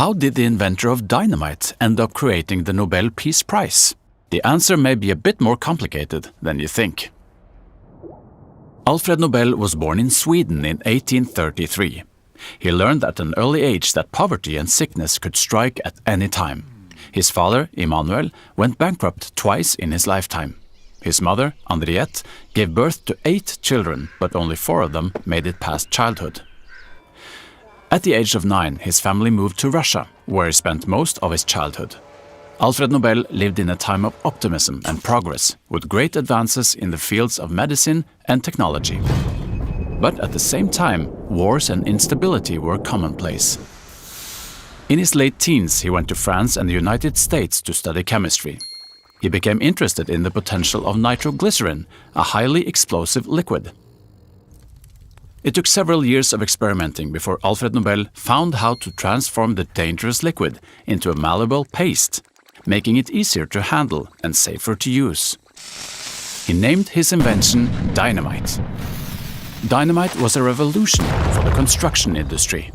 How did the inventor of dynamite end up creating the Nobel Peace Prize? The answer may be a bit more complicated than you think. Alfred Nobel was born in Sweden in 1833. He learned at an early age that poverty and sickness could strike at any time. His father, Immanuel, went bankrupt twice in his lifetime. His mother, Henriette, gave birth to 8 children, but only 4 of them made it past childhood. At the age of 9, his family moved to Russia, where he spent most of his childhood. Alfred Nobel lived in a time of optimism and progress, with great advances in the fields of medicine and technology. But at the same time, wars and instability were commonplace. In his late teens, he went to France and the United States to study chemistry. He became interested in the potential of nitroglycerin, a highly explosive liquid. It took several years of experimenting before Alfred Nobel found how to transform the dangerous liquid into a malleable paste, making it easier to handle and safer to use. He named his invention dynamite. Dynamite was a revolution for the construction industry.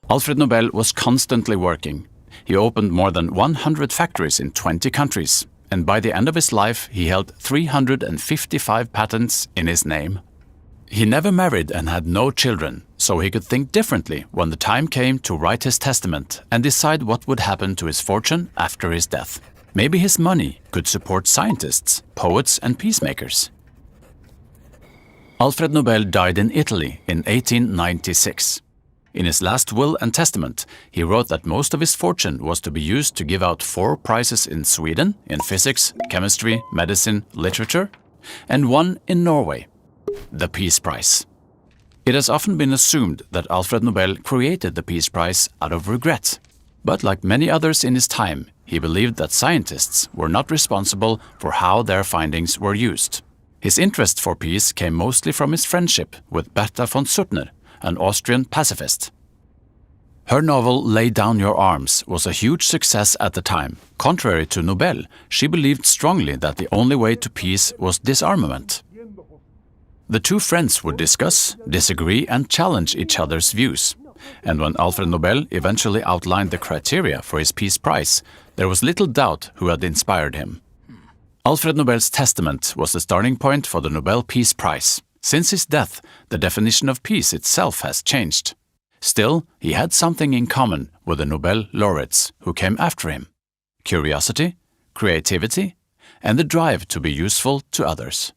Alfred Nobel was constantly working. He opened more than 100 factories in 20 countries, and by the end of his life he held 355 patents in his name. He never married and had no children, so he could think differently when the time came to write his testament and decide what would happen to his fortune after his death. Maybe his money could support scientists, poets, and peacemakers. Alfred Nobel died in Italy in 1896. In his last will and testament, he wrote that most of his fortune was to be used to give out 4 prizes in Sweden in physics, chemistry, medicine, literature, and 1 in Norway, the Peace Prize. It has often been assumed that Alfred Nobel created the Peace Prize out of regret. But like many others in his time, he believed that scientists were not responsible for how their findings were used. His interest for peace came mostly from his friendship with Bertha von Suttner, an Austrian pacifist. Her novel Lay Down Your Arms was a huge success at the time. Contrary to Nobel, she believed strongly that the only way to peace was disarmament. The two friends would discuss, disagree, and challenge each other's views. And when Alfred Nobel eventually outlined the criteria for his Peace Prize, there was little doubt who had inspired him. Alfred Nobel's testament was the starting point for the Nobel Peace Prize. Since his death, the definition of peace itself has changed. Still, he had something in common with the Nobel laureates who came after him: curiosity, creativity, and the drive to be useful to others.